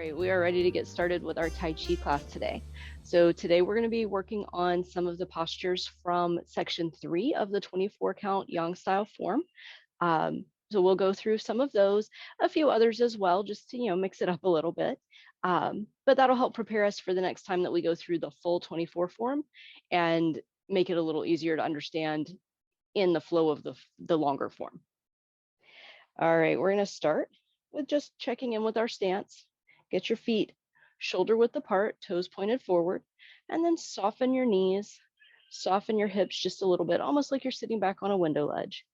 right, we are ready to get started with our Tai Chi class today. So today we're going to be working on some of the postures from section 3 of the 24 count Yang style form. So we'll go through some of those, a few others as well, just to mix it up a little bit. But that'll help prepare us for the next time that we go through the full 24 form and make it a little easier to understand in the flow of the longer form. All right, we're going to start with just checking in with our stance. Get your feet shoulder width apart, toes pointed forward, and then soften your knees, soften your hips just a little bit, almost like you're sitting back on a window ledge.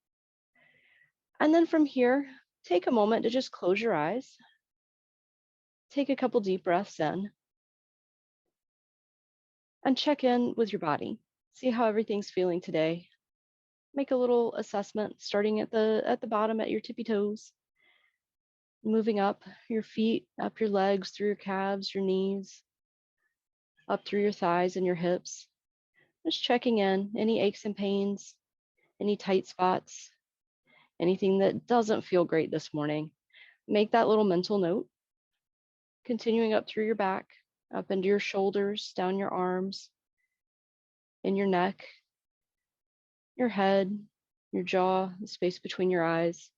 And then from here, take a moment to just close your eyes. Take a couple deep breaths in and check in with your body. See how everything's feeling today. Make a little assessment starting at the bottom at your tippy toes. Moving up your feet, up your legs, through your calves, your knees, up through your thighs and your hips. Just checking in, any aches and pains, any tight spots, anything that doesn't feel great this morning. Make that little mental note. Continuing up through your back, up into your shoulders, down your arms, in your neck, your head, your jaw, the space between your eyes.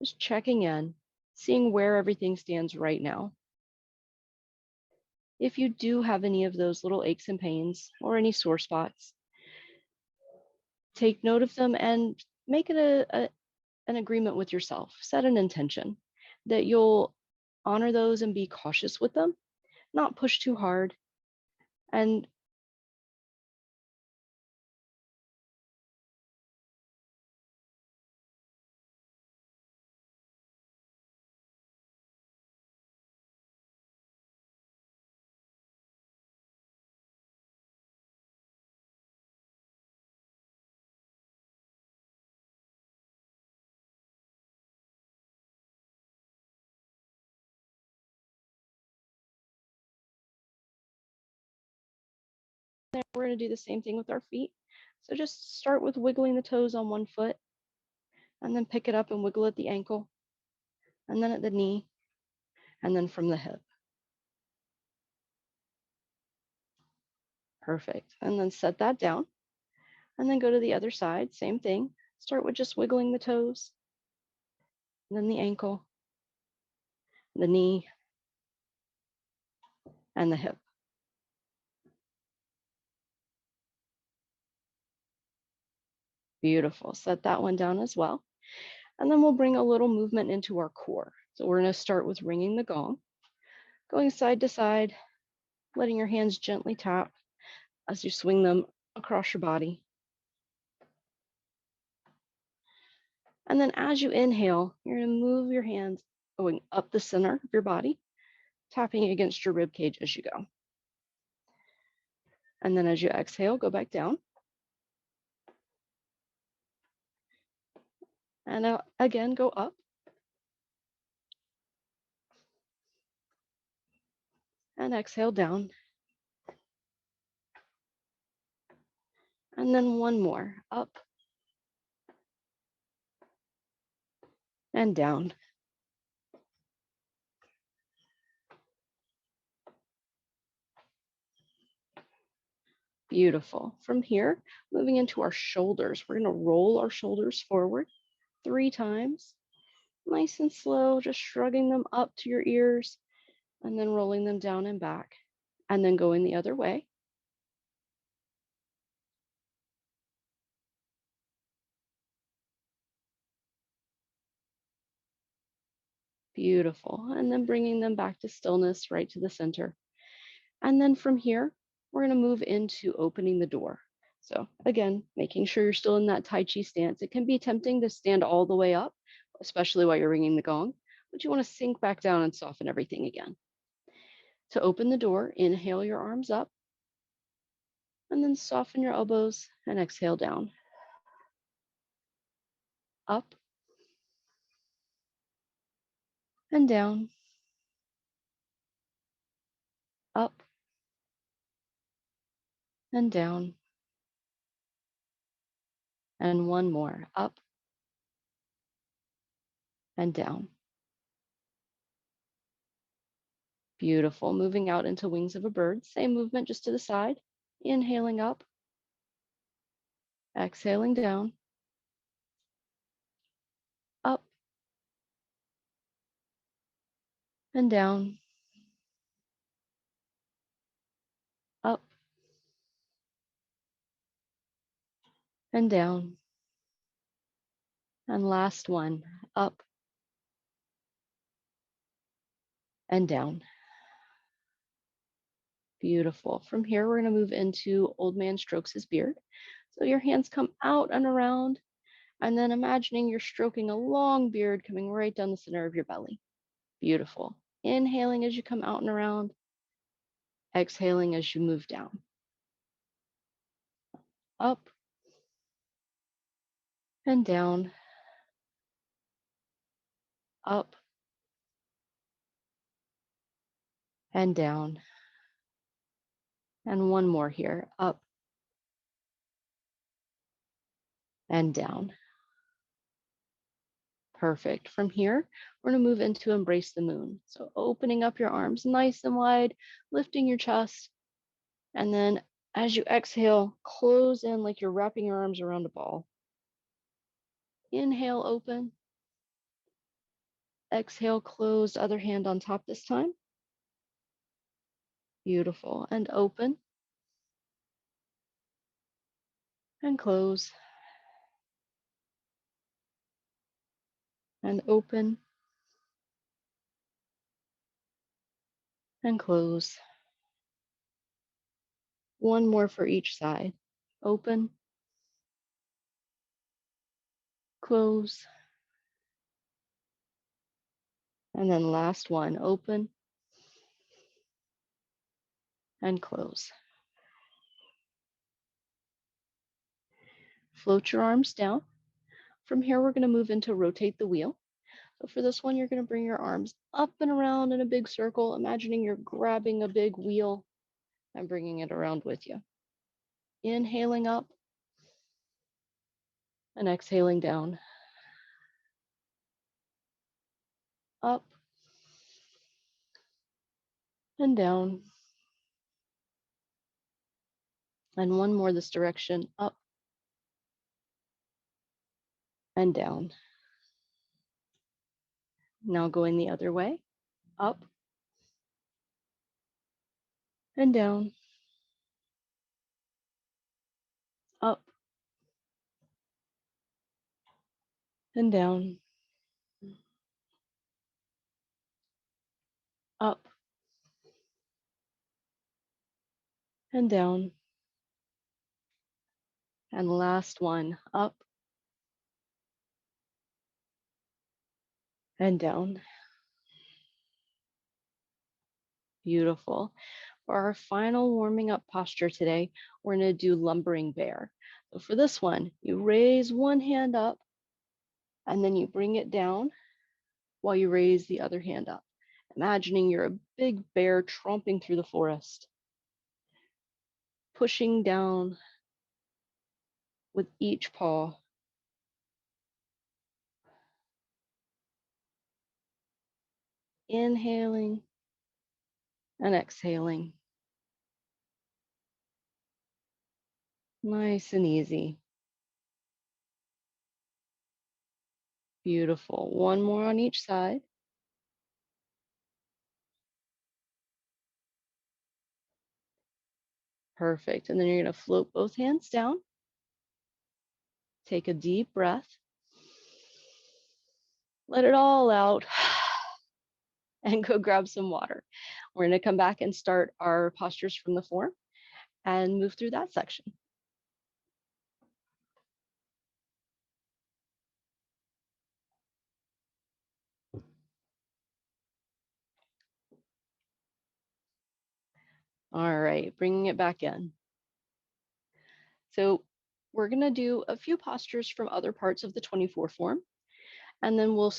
Just checking in, seeing where everything stands right now. If you do have any of those little aches and pains or any sore spots, take note of them and make it an agreement with yourself. Set an intention that you'll honor those and be cautious with them, not push too hard. And we're going to do the same thing with our feet. So just start with wiggling the toes on one foot, and then pick it up and wiggle at the ankle, and then at the knee, and then from the hip. Perfect. And then set that down, and then go to the other side. Same thing. Start with just wiggling the toes, and then the ankle, the knee, and the hip. Beautiful. Set that one down as well. And then we'll bring a little movement into our core. So we're going to start with ringing the gong, going side to side, letting your hands gently tap as you swing them across your body. And then as you inhale, you're going to move your hands going up the center of your body, tapping against your rib cage as you go. And then as you exhale, go back down. And again, go up. And exhale down. And then one more, up and down. Beautiful. From here, moving into our shoulders, we're going to roll our shoulders forward 3 times. Nice and slow, just shrugging them up to your ears and then rolling them down and back, and then going the other way. Beautiful. And then bringing them back to stillness, right to the center. And then from here, we're going to move into opening the door. So again, making sure you're still in that Tai Chi stance. It can be tempting to stand all the way up, especially while you're ringing the gong, but you want to sink back down and soften everything again. To open the door, inhale your arms up, and then soften your elbows and exhale down. Up and down. Up and down. And one more, up and down. Beautiful. Moving out into wings of a bird. Same movement, just to the side. Inhaling up, exhaling down, up and down, up and down. And last one, up and down. Beautiful. From here, we're going to move into Old Man Strokes His Beard. So your hands come out and around, and then imagining you're stroking a long beard coming right down the center of your belly. Beautiful. Inhaling as you come out and around, exhaling as you move down. Up and down, up and down. And one more here, up and down. Perfect. From here, we're going to move into Embrace the Moon. So opening up your arms nice and wide, lifting your chest, and then as you exhale, close in like you're wrapping your arms around a ball. Inhale, open. Exhale, close, other hand on top this time. Beautiful. And open and close and open and close. One more for each side. Open, close, and then last one, open and close. Float your arms down. From here, we're going to move into rotate the wheel. So for this one, you're going to bring your arms up and around in a big circle, imagining you're grabbing a big wheel and bringing it around with you. Inhaling up and exhaling down. Up and down. And one more this direction, up and down. Now going the other way, up and down, up and down, up and down. And last one, up and down. Beautiful. For our final warming up posture today, we're going to do lumbering bear. So for this one, you raise one hand up and then you bring it down while you raise the other hand up, imagining you're a big bear tromping through the forest, pushing down with each paw. Inhaling and exhaling. Nice and easy. Beautiful. One more on each side. Perfect. And then you're going to float both hands down. Take a deep breath. Let it all out and go grab some water. We're going to come back and start our postures from the form and move through that section. All right, bringing it back in. So we're going to do a few postures from other parts of the 24 form, and then we'll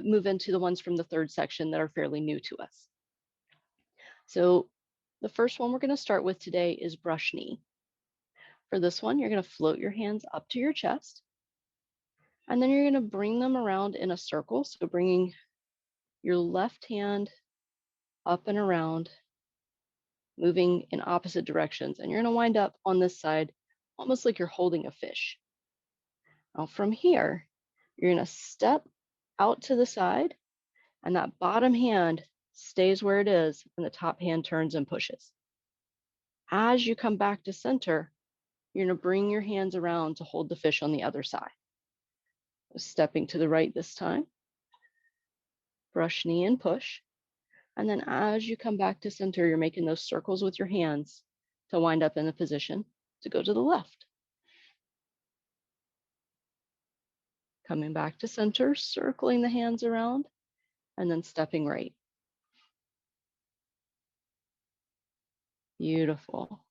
move into the ones from the third section that are fairly new to us. So the first one we're going to start with today is brush knee. For this one, you're going to float your hands up to your chest, and then you're going to bring them around in a circle. So bringing your left hand up and around, moving in opposite directions. And you're going to wind up on this side, almost like you're holding a fish. Now from here, you're going to step out to the side, and that bottom hand stays where it is, and the top hand turns and pushes. As you come back to center, you're going to bring your hands around to hold the fish on the other side. Stepping to the right this time, brush knee and push. And then as you come back to center, you're making those circles with your hands to wind up in the position to go to the left. Coming back to center, circling the hands around, and then stepping right. Beautiful.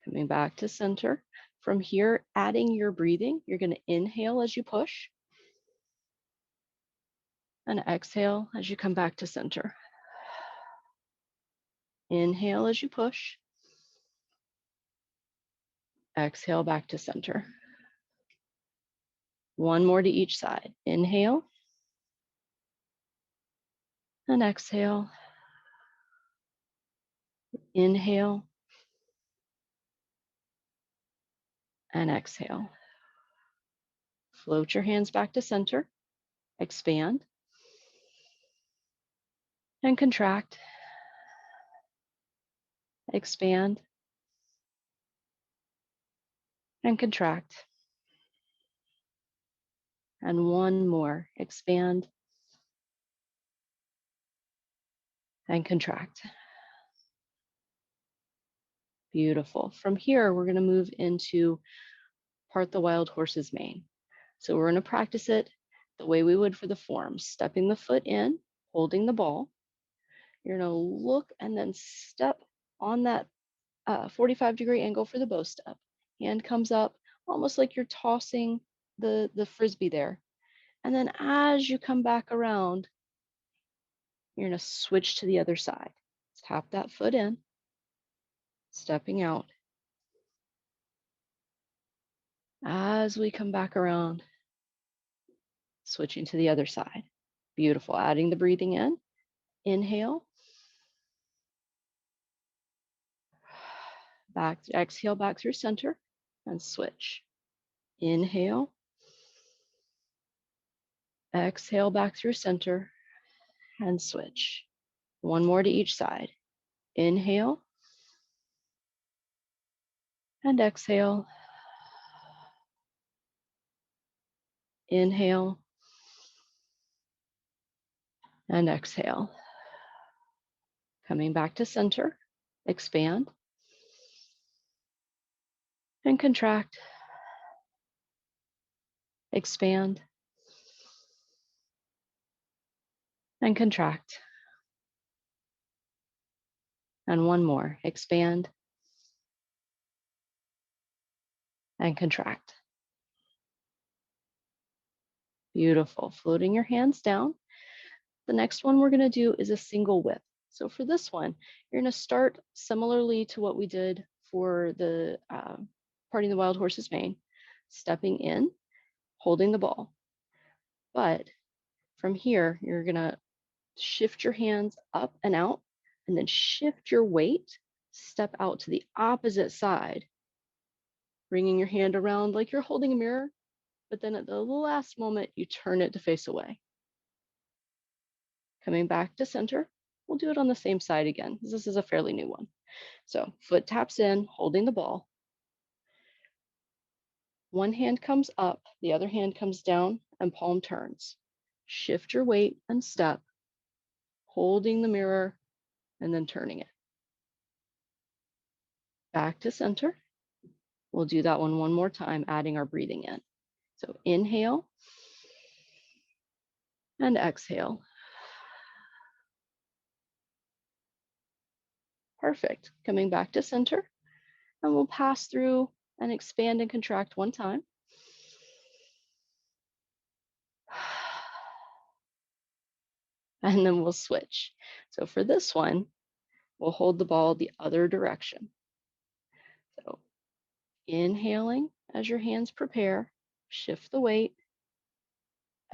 Coming back to center. From here, adding your breathing, you're going to inhale as you push and exhale as you come back to center. Inhale as you push. Exhale back to center. One more to each side. Inhale and exhale. Inhale and exhale. Float your hands back to center. Expand and contract. Expand and contract. And one more. Expand and contract. Beautiful. From here, we're going to move into part the wild horse's mane. So we're going to practice it the way we would for the form, stepping the foot in, holding the ball. You're going to look and then step on that 45-degree angle for the bow step. Hand comes up, almost like you're tossing the frisbee there. And then as you come back around, you're going to switch to the other side. Tap that foot in, stepping out. As we come back around, switching to the other side. Beautiful. Adding the breathing in. Inhale. Back, exhale back through center and switch. Inhale. Exhale back through center and switch. One more to each side. Inhale and exhale. Inhale and exhale. Coming back to center, expand and contract. Expand and contract. And one more, expand and contract. Beautiful. Floating your hands down. The next one we're going to do is a single whip. So for this one, you're going to start similarly to what we did for the parting the wild horse's mane, stepping in, holding the ball. But from here, you're going to shift your hands up and out, and then shift your weight, step out to the opposite side, bringing your hand around like you're holding a mirror, but then at the last moment, you turn it to face away. Coming back to center, we'll do it on the same side again. This is a fairly new one. So foot taps in, holding the ball. One hand comes up, the other hand comes down, and palm turns. Shift your weight and step, holding the mirror, and then turning it. Back to center. We'll do that one more time, adding our breathing in. So inhale and exhale. Perfect. Coming back to center, and we'll pass through and expand and contract one time. And then we'll switch. So for this one, we'll hold the ball the other direction. So inhaling as your hands prepare, shift the weight,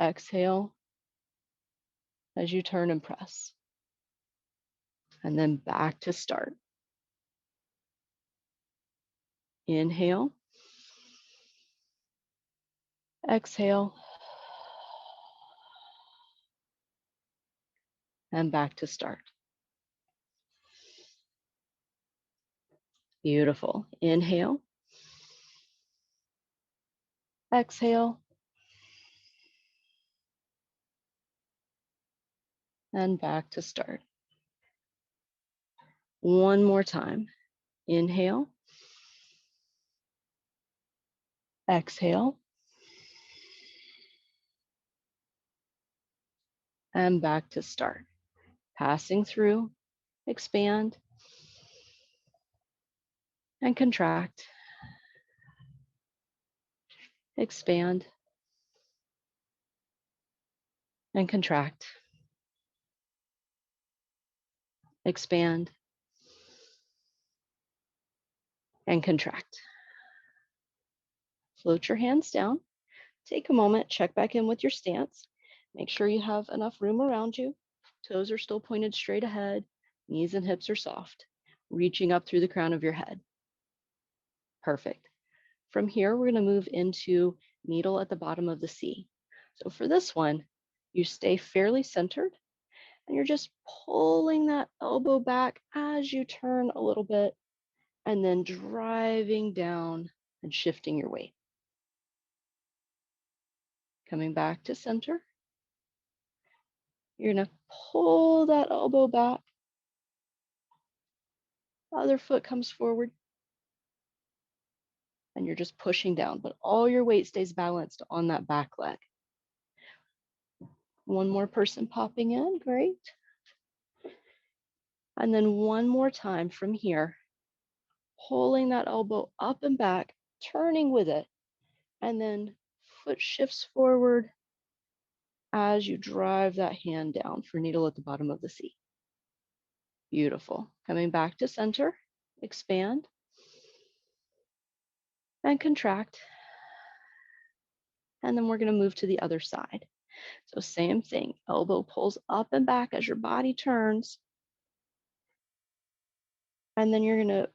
exhale as you turn and press. and then back to start. Inhale, exhale, and back to start. Beautiful. Inhale, exhale, and back to start. One more time. Inhale, exhale, and back to start. Passing through, expand, and contract. Expand, and contract. Expand, and contract. Float your hands down. Take a moment, check back in with your stance. Make sure you have enough room around you. Toes are still pointed straight ahead. Knees and hips are soft, reaching up through the crown of your head. Perfect. From here, we're going to move into needle at the bottom of the C. So for this one, you stay fairly centered and you're just pulling that elbow back as you turn a little bit and then driving down and shifting your weight. Coming back to center. You're going to pull that elbow back. Other foot comes forward. And you're just pushing down, but all your weight stays balanced on that back leg. One more person popping in. Great. And then one more time from here, pulling that elbow up and back, turning with it. And then foot shifts forward as you drive that hand down for needle at the bottom of the C. Beautiful. Coming back to center, expand and contract. And then we're going to move to the other side. So same thing, elbow pulls up and back as your body turns. And then you're going to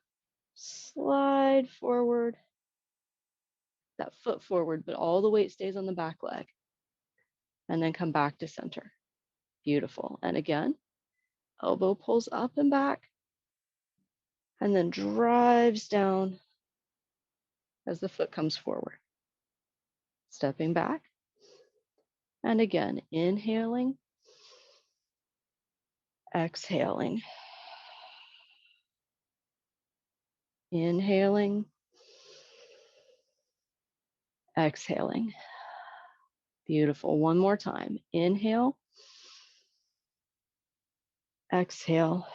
slide forward, that foot forward, but all the weight stays on the back leg. And then come back to center. Beautiful. And again, elbow pulls up and back and then drives down as the foot comes forward. Stepping back. And again, inhaling, exhaling. Inhaling, exhaling. Beautiful. One more time. Inhale, exhale.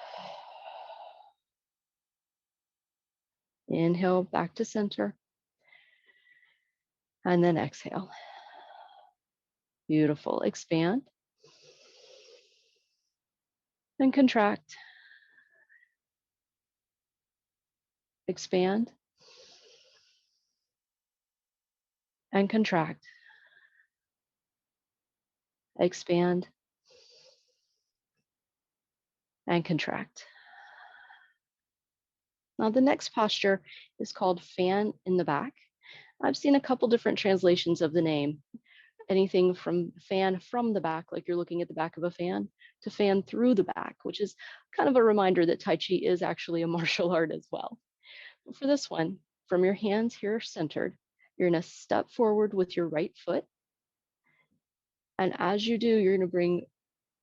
Inhale back to center. And then exhale. Beautiful. Expand and contract. Expand and contract. Expand and contract. Now the next posture is called fan in the back. I've seen a couple different translations of the name. Anything from fan from the back, like you're looking at the back of a fan, to fan through the back, which is kind of a reminder that Tai Chi is actually a martial art as well. But for this one, from your hands here centered, you're going to step forward with your right foot. And as you do, you're going to bring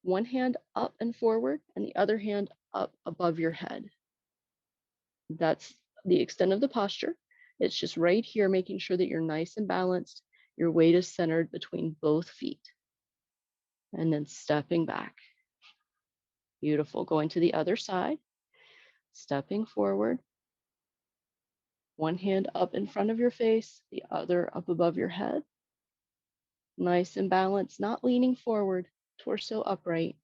one hand up and forward and the other hand up above your head. That's the extent of the posture. It's just right here, making sure that you're nice and balanced. Your weight is centered between both feet. And then stepping back. Beautiful. Going to the other side, stepping forward. One hand up in front of your face, the other up above your head. Nice and balanced, not leaning forward, torso upright,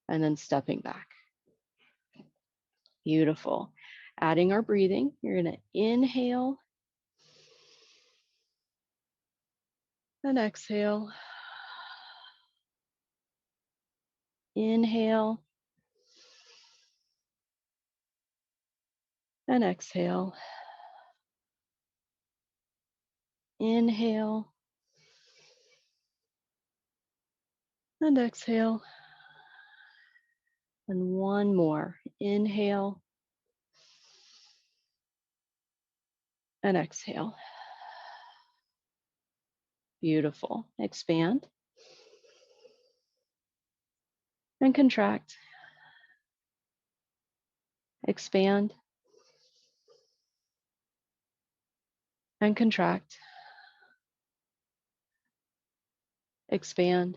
and then stepping back. Beautiful. Adding our breathing, you're going to inhale and exhale. Inhale and exhale. Inhale and exhale. And one more. Inhale and exhale. Beautiful. Expand and contract. Expand and contract. Expand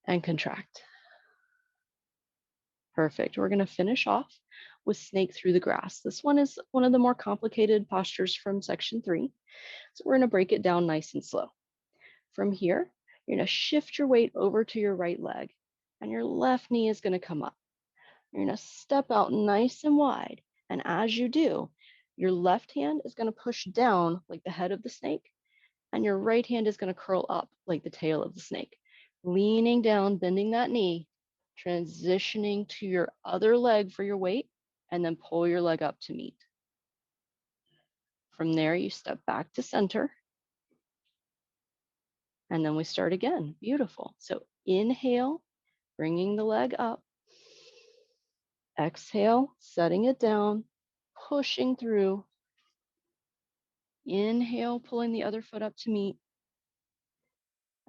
and contract. Perfect. We're going to finish off with snake through the grass. This one is one of the more complicated postures from section 3. So we're going to break it down nice and slow. From here, you're going to shift your weight over to your right leg, and your left knee is going to come up. You're going to step out nice and wide. And as you do, your left hand is going to push down like the head of the snake, and your right hand is going to curl up like the tail of the snake. Leaning down, bending that knee, transitioning to your other leg for your weight, and then pull your leg up to meet. From there, you step back to center, and then we start again. Beautiful. So inhale, bringing the leg up. Exhale, setting it down, pushing through. Inhale, pulling the other foot up to meet.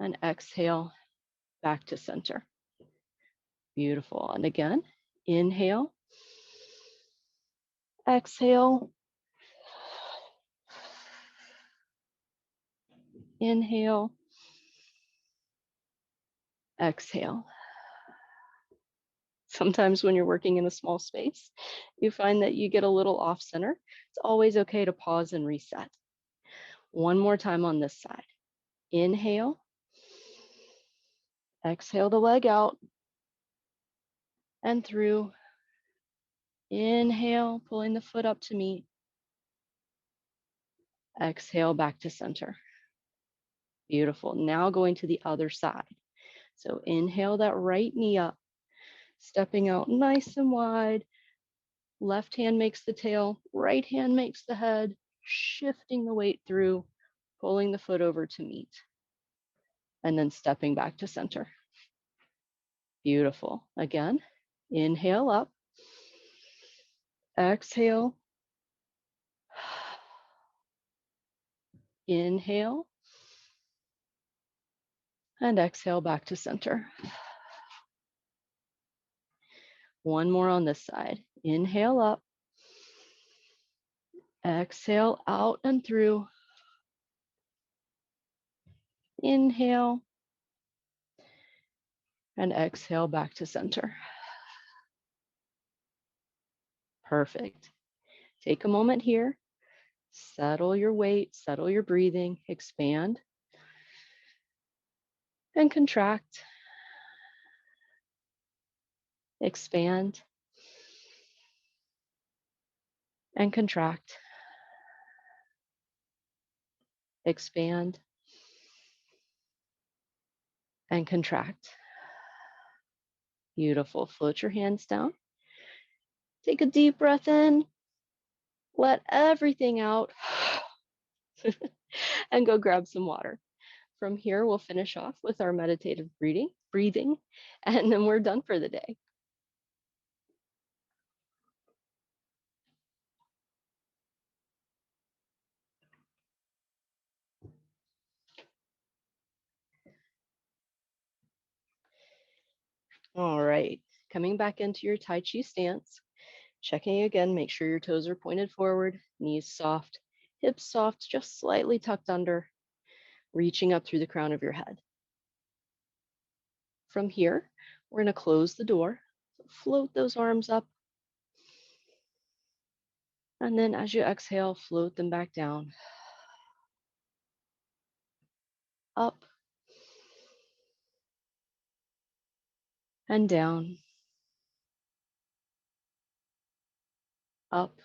And exhale, back to center. Beautiful. And again, inhale, exhale, inhale, exhale. Sometimes when you're working in a small space, you find that you get a little off center. It's always okay to pause and reset. One more time on this side. Inhale, exhale the leg out and through. Inhale, pulling the foot up to meet. Exhale, back to center. Beautiful. Now going to the other side. So inhale that right knee up, stepping out nice and wide. Left hand makes the tail, right hand makes the head, shifting the weight through, pulling the foot over to meet, and then stepping back to center. Beautiful. Again, inhale up, exhale, inhale, and exhale back to center. One more on this side. Inhale up, exhale out and through. Inhale, and exhale back to center. Perfect. Take a moment here, settle your weight, settle your breathing, expand and contract, expand and contract, expand and contract. Beautiful. Float your hands down. Take a deep breath in, let everything out, and go grab some water. From here, we'll finish off with our meditative breathing, and then we're done for the day. All right, coming back into your Tai Chi stance, checking again, make sure your toes are pointed forward, knees soft, hips soft, just slightly tucked under, reaching up through the crown of your head. From here, we're going to close the door, float those arms up, and then as you exhale, float them back down, up and down, up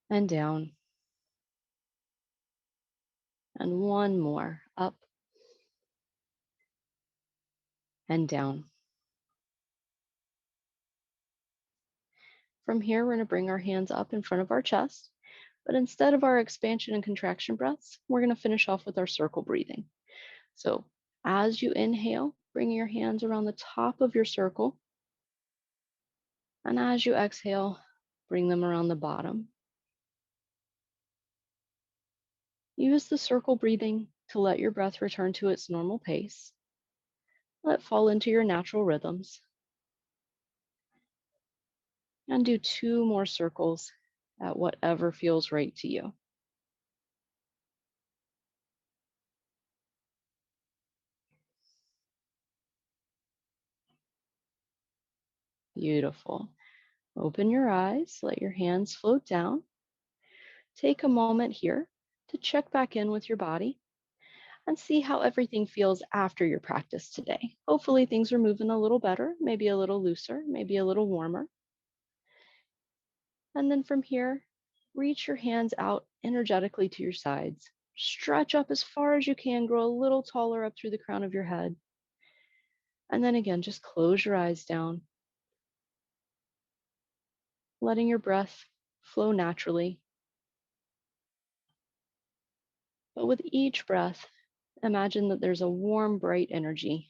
and down, and one more, up and down. From here, we're going to bring our hands up in front of our chest. But instead of our expansion and contraction breaths, we're going to finish off with our circle breathing. So as you inhale, bring your hands around the top of your circle. And as you exhale, bring them around the bottom. Use the circle breathing to let your breath return to its normal pace. Let it fall into your natural rhythms. And do 2 more circles at whatever feels right to you. Beautiful. Open your eyes, let your hands float down. Take a moment here to check back in with your body and see how everything feels after your practice today. Hopefully things are moving a little better, maybe a little looser, maybe a little warmer. And then from here, reach your hands out energetically to your sides. Stretch up as far as you can, grow a little taller up through the crown of your head. And then again, just close your eyes down, letting your breath flow naturally. But with each breath, imagine that there's a warm, bright energy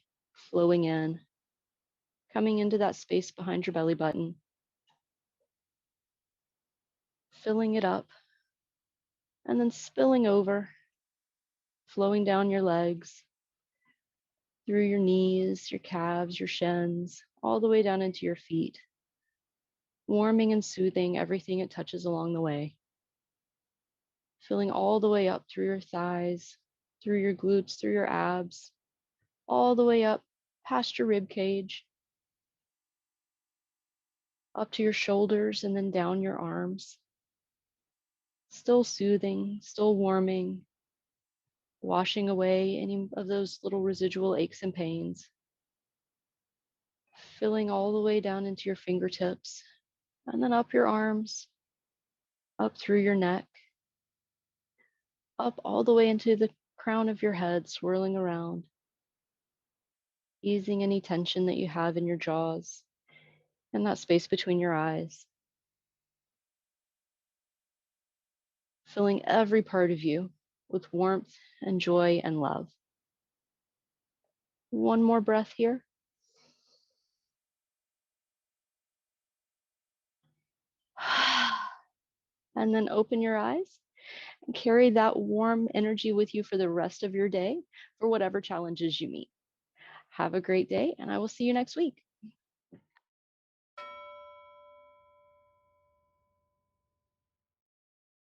flowing in, coming into that space behind your belly button, filling it up, and then spilling over, flowing down your legs, through your knees, your calves, your shins, all the way down into your feet, warming and soothing everything it touches along the way, filling all the way up through your thighs, through your glutes, through your abs, all the way up past your rib cage, up to your shoulders, and then down your arms. Still soothing, still warming, washing away any of those little residual aches and pains, filling all the way down into your fingertips, and then up your arms, up through your neck, up all the way into the crown of your head, swirling around, easing any tension that you have in your jaws and that space between your eyes, filling every part of you with warmth and joy and love. One more breath here. And then open your eyes and carry that warm energy with you for the rest of your day for whatever challenges you meet. Have a great day, and I will see you next week.